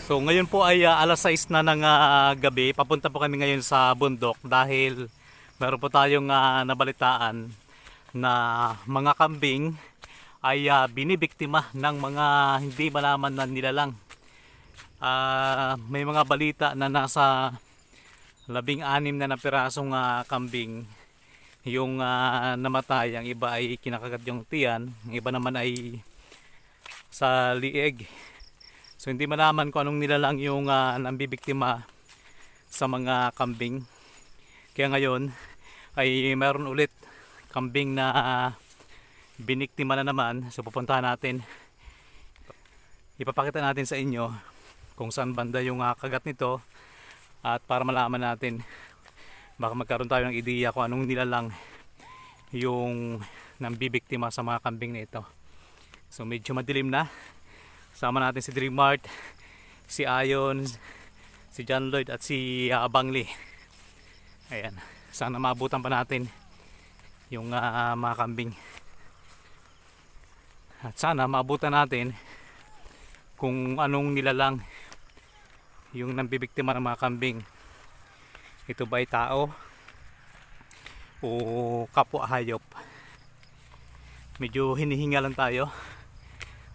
So ngayon po ay alas 6 na ng gabi. Papunta po kami ngayon sa bundok dahil meron po tayong nabalitaan na mga kambing ay binibiktima ng mga hindi malaman na nilalang. May mga balita na nasa 16 na pirasong kambing yung namatay. Ang iba ay kinakagat yung tiyan, ang iba naman ay sa lieg. So hindi malaman kung anong nilalang yung nambibiktima sa mga kambing. Kaya ngayon ay meron ulit kambing na biniktima na naman. So pupuntahan natin. Ipapakita natin sa inyo kung saan banda yung kagat nito. At para malaman natin, baka magkaroon tayo ng ideya kung anong nilalang yung nambibiktima sa mga kambing nito. So medyo madilim na. Sama natin si Dream Mart, si Ayon, si John Lloyd at si Bangli. Ayan, sana maabutan pa natin yung mga kambing. At sana maabutan natin kung anong nilalang yung nambibiktima ng mga kambing. Ito ba ay tao o kapwa hayop? Medyo hinihinga lang tayo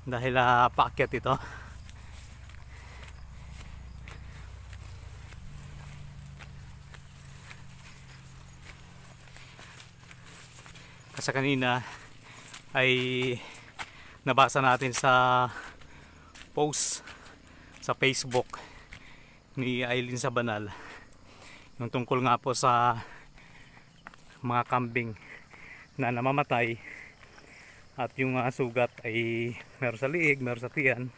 dahil paakyat ito. Kasi kanina ay nabasa natin sa post sa Facebook ni Aileen Sabanal yung tungkol nga po sa mga kambing na namamatay. At yung sugat ay meron sa liig, meron sa tiyan.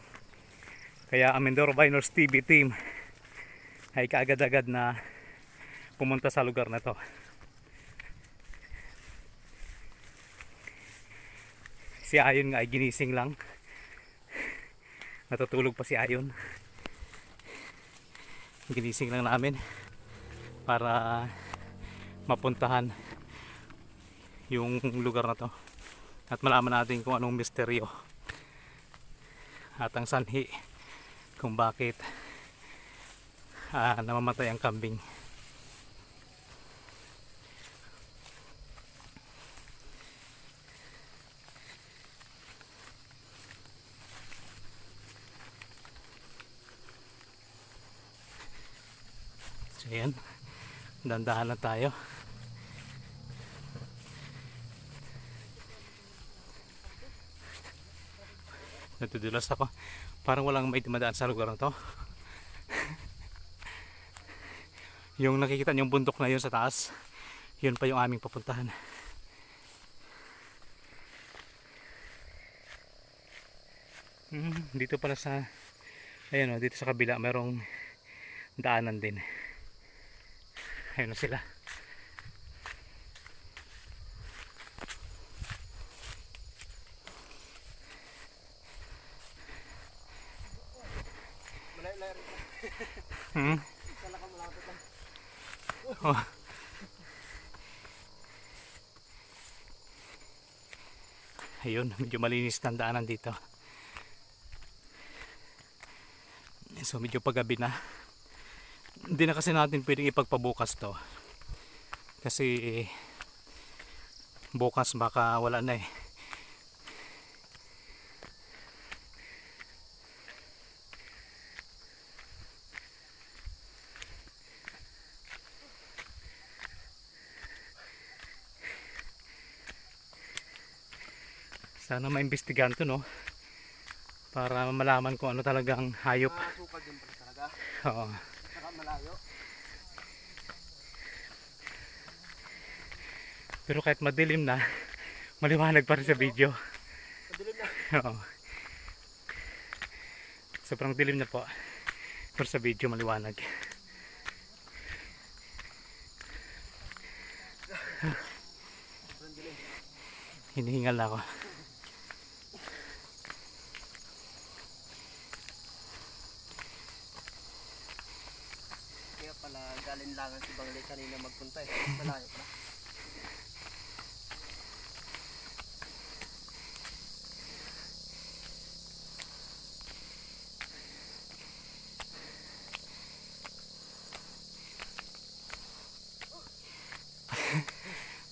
Kaya ang Mindoro Viners TV team ay kaagad-agad na pumunta sa lugar na to. Si Ayon nga ay ginising lang. Natutulog pa si Ayon. Ginising lang namin para mapuntahan yung lugar na to. At malaman natin kung anong misteryo at ang sanhi kung bakit namamatay ang kambing. So yan, dandahan lang tayo. Natudulas ako. Parang walang may dumadaan sa lugar na to. Yung nakikita niyong bundok na yun sa taas, yun pa yung aming papuntahan. Dito pala sa ayun, dito sa kabila merong daanan din. Ayun na sila. Oh. Ayun, medyo malinis ng daanan dito. So medyo paggabi na. Hindi na kasi natin pwedeng ipagpabukas to. Kasi bukas baka wala na eh. Sana maimbestigahan to, no? Para malaman kung ano talagang hayop. Sukal din pala talaga. Oo. Saka malayo. Pero kahit madilim na, maliwanag pa rin sa video. Madilim na. Oo. Sobrang dilim na po. Pero sa video maliwanag. Hinihingal na ako. Kaya pala galinlangan si Bangli kanina magpunta eh. Malayo pa.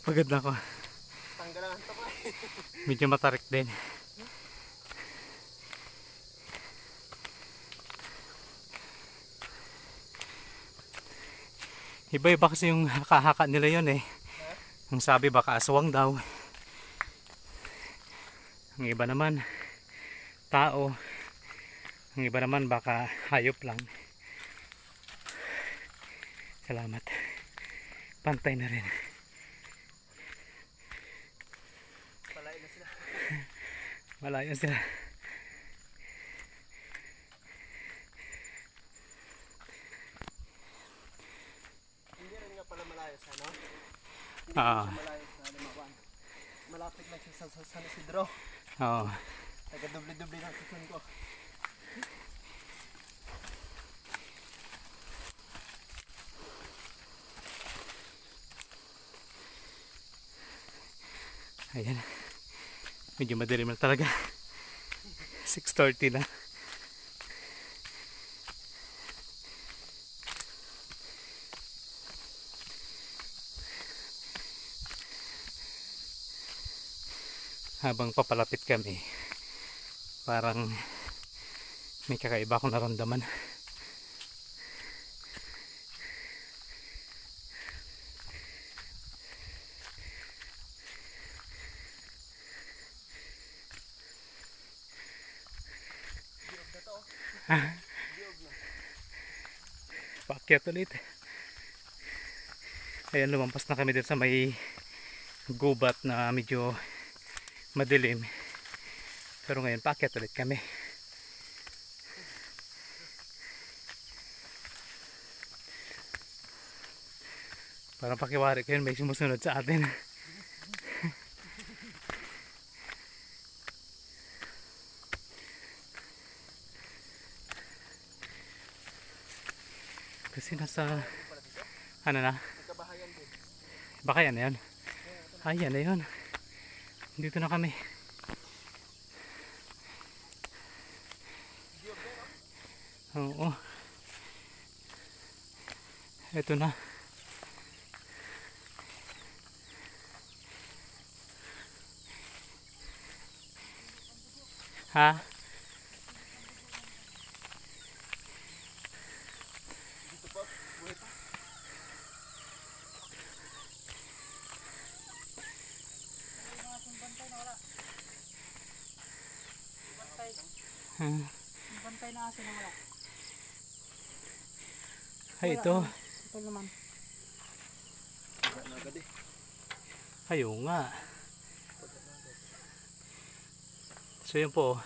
Pagod na ako. Tanggal ang antok na. Medyo matarik din. Iba-iba kasi yung haka-haka nila yun eh. Ang sabi baka aswang daw. Ang iba naman tao. Ang iba naman baka hayop lang. Salamat. Pantay na rin. Palain na sila. Malayo sila. Hindi rin nga pala malayo sa ano? Hindi Ah. rin siya malayo sa Limawan. Malapit lang siya sa San Isidro. Oo. Nagka-doble-doble ng susun ko. Ayan. Medyo madilim na talaga. 6:30 na. Habang papalapit kami, parang may kakaiba akong naramdaman. Diog na to. Ah, Diog na. paakyat ulit. Ayan, lumampas na kami din sa may gubat na medyo madilim. Pero ngayon paakyat ulit kami. Parang pakiwari ko yun, may sumusunod sa atin. Kasi nasa ano na, Nagkabahayan din. baka yan na yun. Ay, yan na yun. Dito na kami. Diog na, no? Oo. Ito na. Ha? Dito pa. Buhay pa. Hmm. Bantay na aso na wala. Ay, ito. Ito naman. Wala na agad eh. Ay, oo nga. So yun po,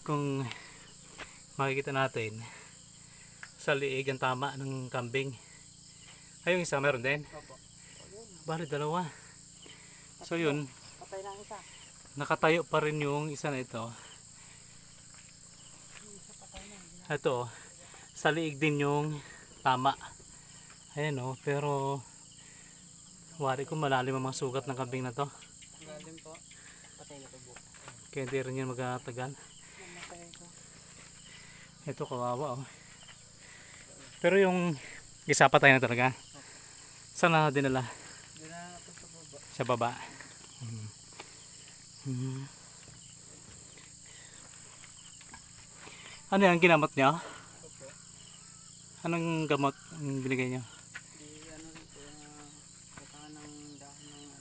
kung makikita natin, sa liig ang tama ng kambing. Ay, yung isa meron din. Opo. Bali, dalawa. So yun, Patay na ang isa. nakatayo pa rin yung isa na ito. Ito, sa liig din yung tama. Ayan o, pero wari ko malalim ang mga sugat ng kambing na to. Lalim po. Patay na to buo. Kaya hindi rin yan magtatagal. Mamatay ito. Ito kawawa oh. Pero yung isa patay na talaga. Saan na dinala? Hindi na ito sa baba. Sa baba. Hmm. Ano yan ginamot niya? Opo. Anong gamot ang binigay niyo? Di ano rin po yung katahan ng dahon ng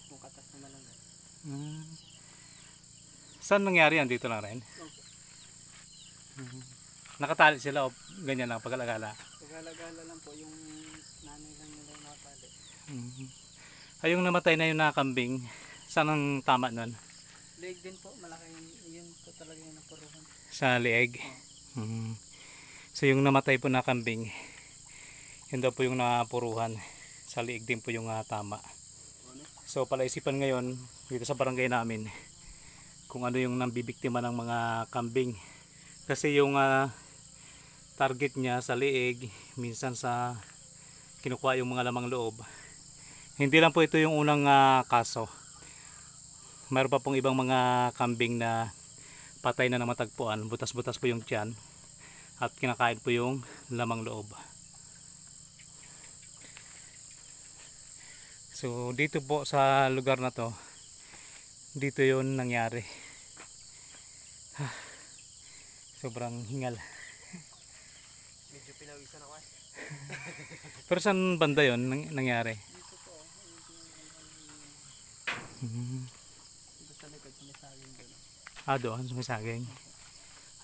yung katas na malagay. Hmm. Saan nangyari yan? Dito lang rin? Opo. Nakatali sila o ganyan lang pag-alagala? Pag-alagala lang po yung nanay lang nila yung nakatali. Ay, yung namatay na yung nakambing, saan ang tama nun? Leg din po. Malaki yun po talaga yung napuruhan. Sa lieg? So yung namatay po na kambing, yun daw po yung napuruhan. Sa lieg din po yung tama. So palaisipan ngayon dito sa barangay namin kung ano yung nambibiktima ng mga kambing. Kasi yung target niya sa lieg, minsan sa kinukuha yung mga lamang loob. Hindi lang po ito yung unang kaso. Mayroon pa pong ibang mga kambing na patay na matagpuan. Butas-butas po yung tiyan at kinakain po yung lamang loob. So dito po sa lugar na to, dito yon nangyari. Sobrang hingal. Medyo pinawisan ako eh. Pero saan banda yon nangyari? Dito po, Hmm. dito sa likod, sumisagin doon. Doon sa may saging.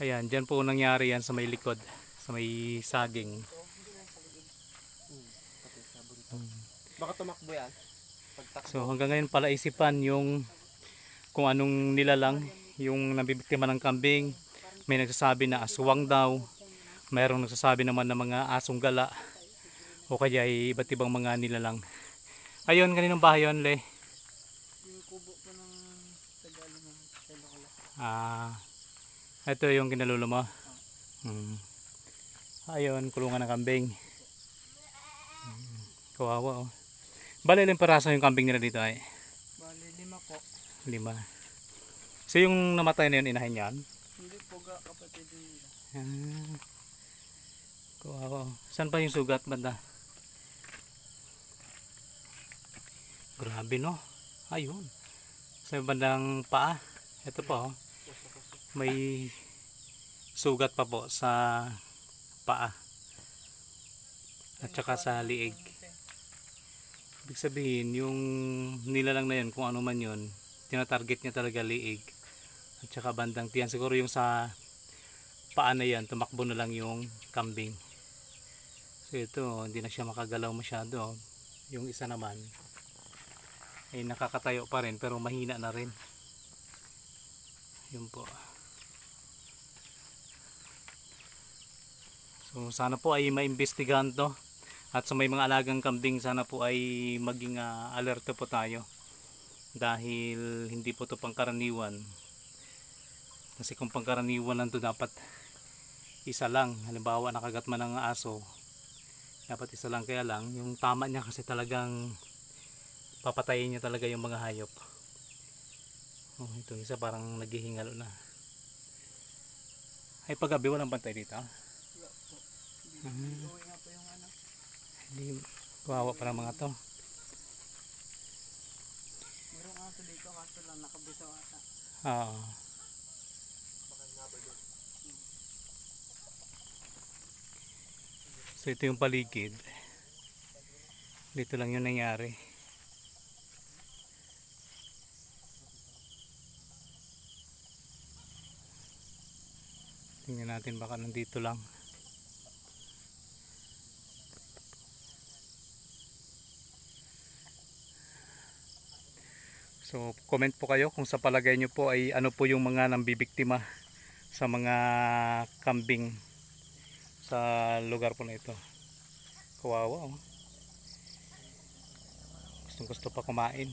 Ayan, dyan po nangyari yan sa may likod, sa may saging. Pati sa burito. Baka tumakbo yan. Pagtakbo. So hanggang ngayon pala isipan yung kung anong nilalang yung nabibiktima ng kambing. May nagsasabi na aswang daw, mayroong nagsasabi naman na mga asong gala, o kaya ay iba't ibang mga nilalang. Ayun, kaninong bahay yun, Le? Yung kubo po ng Tagalog ng Kala. Ito yung kinalulo mo. Ayun, kulungan ng kambing. Kawawa, oh. Bale, ilang peraso yung kambing nila dito ay? Bali, 5 po. 5. So yung namatay na yun, inahin yan? Hindi po kapatid din nila. Kawawa. Saan pa yung sugat banda? Grabe, no? Ayun. Sa bandang paa. Ito po, oh. May sugat pa po sa paa. At saka sa liig. Ibig sabihin, yung nilalang na yun, kung ano man yun, tinatarget niya talaga liig. At saka bandang tiyan. Siguro yung sa paa na yan, tumakbo na lang yung kambing. So ito, hindi na siya makagalaw masyado. Yung isa naman, ay nakakatayo pa rin, pero mahina na rin. Yun po. So sana po ay maimbestigahan to. At sa may mga alagang kambing, sana po ay maging alerto po tayo. Dahil hindi po to pangkaraniwan. Kasi kung pangkaraniwan lang to, dapat isa lang. Halimbawa nakagat man ng aso, dapat isa lang. Kaya lang, yung tama niya kasi talagang papatayin niya talaga yung mga hayop. Oh, ito isa parang naghihingalo na. Ay, paggabi walang bantay dito. Wala po. Uwi nga po yung ano. Hindi, kawawa pa ng mga to. Merong aso dito, kaso lang nakabisaw ata. Oo. So ito yung paligid. Dito lang yung nangyari. Tingnan natin baka nandito lang. So comment po kayo kung sa palagay nyo po ay ano po yung mga nambibiktima sa mga kambing sa lugar po na ito. Kawawa, oh. Gustong gusto pa kumain.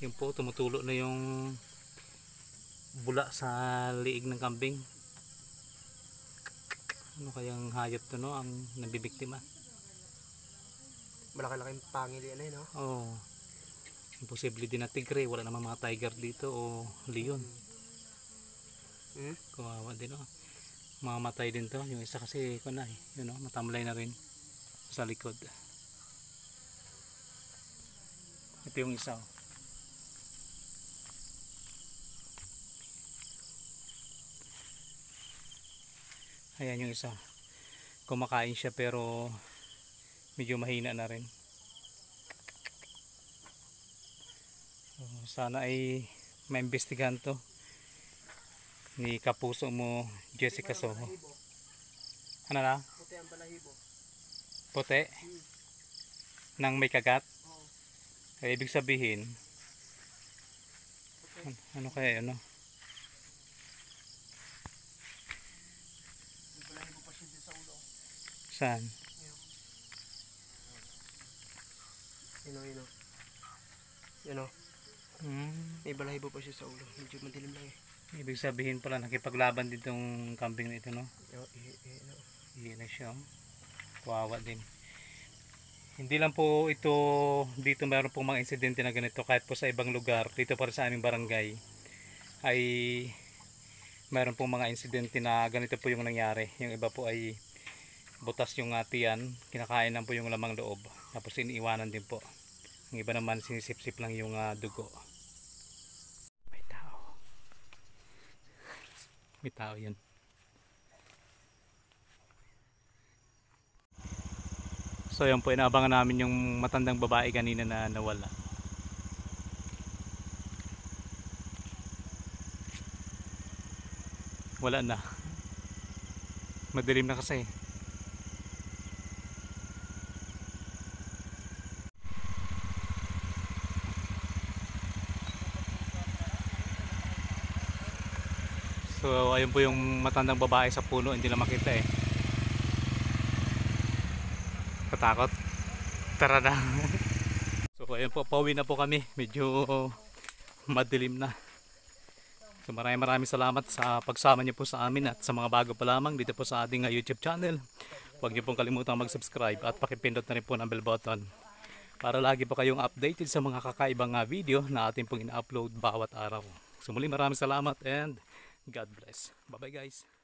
Yun po, tumutulo na yung bula sa liig ng kambing. Ano kayang hayop to, no? Ang nabibiktima. Malaki-laking pangil yan eh, no? Oh. Imposible din na tigre, wala namang mga tiger dito o leon. Kawawa din, oh. Mamamatay din to. Yung isa kasi ko na eh. Yun, oh, matamlay na rin sa likod. Ito yung isa, oh. Ayan yung isa. Kumakain siya pero medyo mahina na rin. So, sana ay maimbestigahan to ni kapuso mo, Jessica Soho. Ano na? Puti ang balahibo. Puti? Nang may kagat? Oo. Ay, ibig sabihin, ano kaya ano? May balahibo pa siya dito sa ulo. Saan? Yun o. Yun o. May balahibo pa siya sa ulo. Medyo madilim lang eh. Ibig sabihin pala nakipaglaban din tong kambing na ito, no? No. Iyan na siya, oh. Kawawa din. Hindi lang po ito, dito mayroon pong mga insidente na ganito kahit po sa ibang lugar, dito para sa aming barangay ay mayroon pong mga insidente na ganito po yung nangyari. Yung iba po ay butas yung tiyan, kinakain lang po yung lamang loob, tapos iniiwanan din po. Yung iba naman sinisip-sip lang yung dugo. May tao. May tao yun. So yun po, inaabangan namin yung matandang babae kanina na nawala. Wala na. Madilim na kasi. So ayun po yung matandang babae sa puno, hindi na makita eh. Katakot. Tara na. So ayun po, pauwi na po kami. Medyo madilim na. So maraming salamat sa pagsama niyo po sa amin at sa mga bago pa lamang dito po sa ating YouTube channel. Huwag niyo pong kalimutan mag-subscribe at pakipindot na rin po ng bell button para lagi po kayong updated sa mga kakaibang video na ating pong ina-upload bawat araw. So muli maraming salamat and God bless. Bye bye guys.